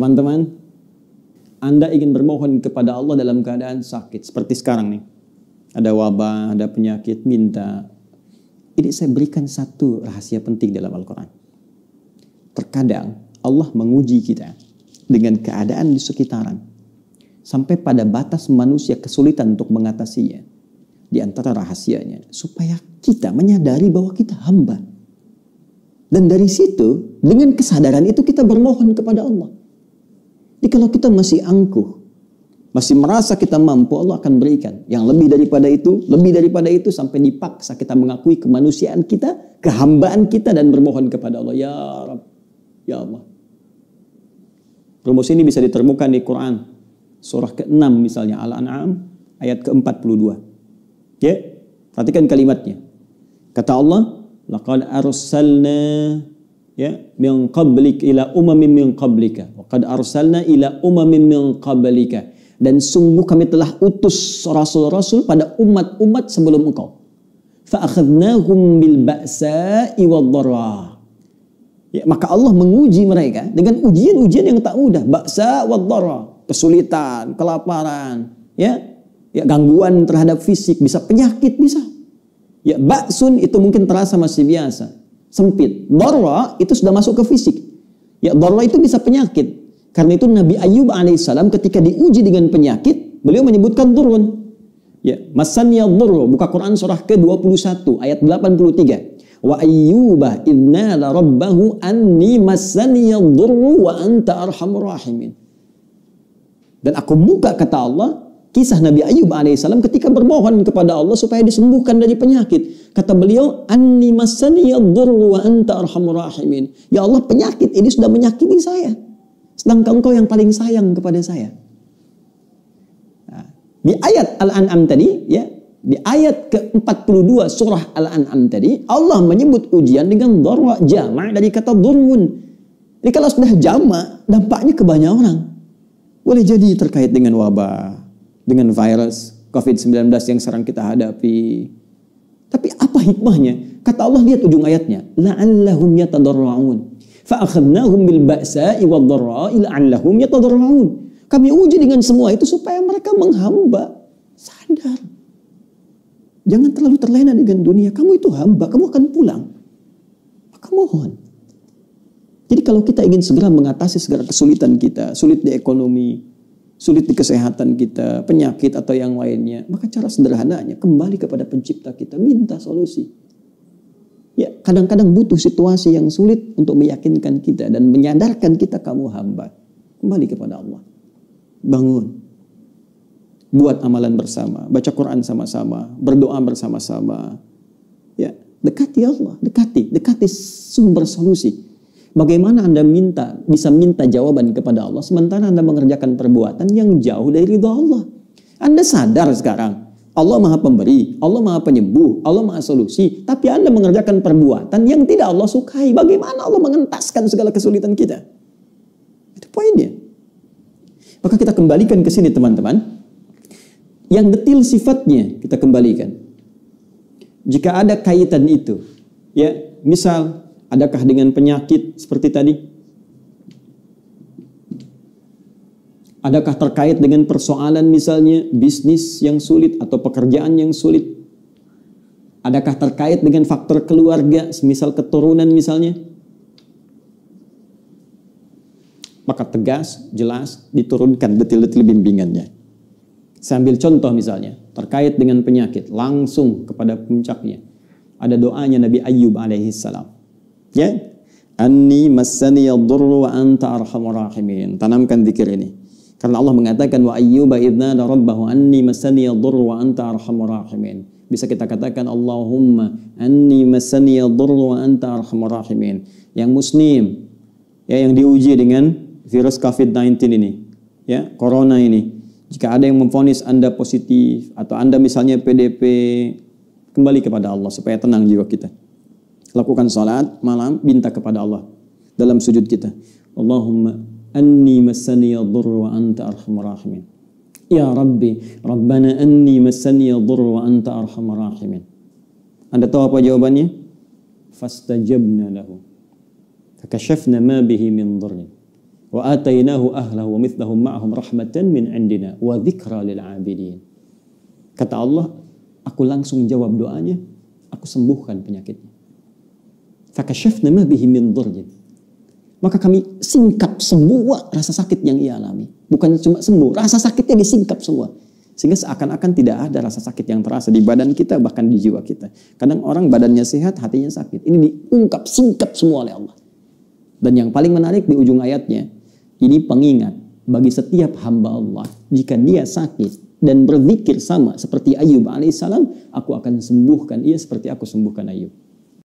Teman-teman, Anda ingin bermohon kepada Allah dalam keadaan sakit. Seperti sekarang nih. Ada wabah, ada penyakit, minta. Ini saya berikan satu rahasia penting dalam Al-Quran. Terkadang Allah menguji kita dengan keadaan di sekitaran. Sampai pada batas manusia kesulitan untuk mengatasinya. Di antara rahasianya, supaya kita menyadari bahwa kita hamba. Dan dari situ, dengan kesadaran itu kita bermohon kepada Allah. Jadi kalau kita masih angkuh, masih merasa kita mampu, Allah akan berikan. Yang lebih daripada itu sampai dipaksa kita mengakui kemanusiaan kita, kehambaan kita dan bermohon kepada Allah. Ya Rabb, ya Allah. Rumus ini bisa ditemukan di Quran. Surah ke-6 misalnya, Al-An'am ayat ke-42. Ya, perhatikan kalimatnya. Kata Allah, laqad arsalna min qablik ila umamin min qablika wa qad arsalna ila umamin min qablika, dan sungguh kami telah utus rasul-rasul pada umat-umat sebelum engkau. Fa akhadnahum bil ba'sa'i wad-dharra. Ya, maka Allah menguji mereka dengan ujian-ujian yang tak mudah. Ba'sa wad-dharra, kesulitan, kelaparan, ya gangguan terhadap fisik, bisa penyakit, bisa. Ya, ba'sun itu mungkin terasa masih biasa, sempit. Dharra itu sudah masuk ke fisik. Ya, dharra itu bisa penyakit. Karena itu Nabi Ayyub alaihissalam ketika diuji dengan penyakit, beliau menyebutkan durun. Ya, masaniya dhurru, buka Quran surah ke-21 ayat 83. Wa ayyuba idnala rabbahu anni masaniya dhurru wa anta arhamur rahimin. Dan aku buka, kata Allah, kisah Nabi Ayyub alaihissalam ketika bermohon kepada Allah supaya disembuhkan dari penyakit. Kata beliau, anni masaniya dhurru wa anta arhamur rahimin. Ya Allah, penyakit ini sudah menyakiti saya. Sedangkan engkau yang paling sayang kepada saya. Nah, di ayat Al-An'am tadi, ya, di ayat ke-42 surah Al-An'am tadi, Allah menyebut ujian dengan dharra, jama' dari kata dhurrun. Jadi kalau sudah jama', dampaknya ke banyak orang. Boleh jadi terkait dengan wabah, dengan virus COVID-19 yang sekarang kita hadapi. Tapi apa hikmahnya? Kata Allah, lihat ujung ayatnya. La'allahum yatadarra'un. Fa'akhadnahum bil ba'sa'i wad-dharra'i la'allahum yatadarra'un. Kami uji dengan semua itu supaya mereka menghamba. Sadar. Jangan terlalu terlena dengan dunia. Kamu itu hamba, kamu akan pulang. Maka mohon. Jadi kalau kita ingin segera mengatasi segala kesulitan kita, sulit di ekonomi, sulit di kesehatan kita, penyakit atau yang lainnya, maka cara sederhananya kembali kepada pencipta kita, minta solusi. Ya, kadang-kadang butuh situasi yang sulit untuk meyakinkan kita dan menyadarkan kita kamu hamba. Kembali kepada Allah. Bangun. Buat amalan bersama, baca Quran sama-sama, berdoa bersama-sama. Ya, dekati Allah, dekati sumber solusi. Bagaimana Anda bisa minta jawaban kepada Allah sementara Anda mengerjakan perbuatan yang jauh dari ridha Allah? Anda sadar sekarang Allah Maha Pemberi, Allah Maha Penyembuh, Allah Maha Solusi, tapi Anda mengerjakan perbuatan yang tidak Allah sukai. Bagaimana Allah mengentaskan segala kesulitan kita? Itu poinnya. Maka kita kembalikan ke sini, teman-teman. Yang detil sifatnya kita kembalikan. Jika ada kaitan itu, ya, misal adakah dengan penyakit seperti tadi? Adakah terkait dengan persoalan misalnya bisnis yang sulit atau pekerjaan yang sulit? Adakah terkait dengan faktor keluarga, semisal keturunan misalnya? Maka tegas, jelas, diturunkan detil-detil bimbingannya. Saya ambil contoh misalnya, terkait dengan penyakit, langsung kepada puncaknya. Ada doanya Nabi Ayyub alaihissalam. Ya, anni massaniya dhurru wa anta arhamur rahimin. Tanamkan zikir ini. Karena Allah mengatakan wa ayyuba idnada rabbahu anni massaniya dhurru wa anta arhamur rahimin. Bisa kita katakan Allahumma anni massaniya dhurru wa anta arhamur rahimin. Yang muslim, ya, yang diuji dengan virus COVID-19 ini, ya, corona ini. Jika ada yang memvonis Anda positif atau Anda misalnya PDP, kembali kepada Allah supaya tenang jiwa kita. Lakukan salat malam, minta kepada Allah dalam sujud kita. Allahumma anni massaniya dhurru wa anta arhamur rahimin. Ya Rabbi, Rabbana anni massaniya dhurru wa anta arhamur rahimin. Anda tahu apa jawabannya? Fastajabna lahu. Fakashafna ma bihi min dhurrin. Wa atainahu ahlahu wa mithlahum ma'ahum rahmatan min indina wa dzikra lil 'abidin. Kata Allah, aku langsung jawab doanya, aku sembuhkan penyakitnya. Fakashafna ma bihi min dhurrin. Maka kami singkap semua rasa sakit yang ia alami. Bukan cuma sembuh, rasa sakitnya disingkap semua. Sehingga seakan-akan tidak ada rasa sakit yang terasa di badan kita, bahkan di jiwa kita. Kadang orang badannya sehat, hatinya sakit. Ini diungkap, singkap semua oleh Allah. Dan yang paling menarik di ujung ayatnya, ini pengingat bagi setiap hamba Allah. Jika dia sakit dan berzikir sama seperti Ayub alaihissalam, aku akan sembuhkan ia seperti aku sembuhkan Ayub.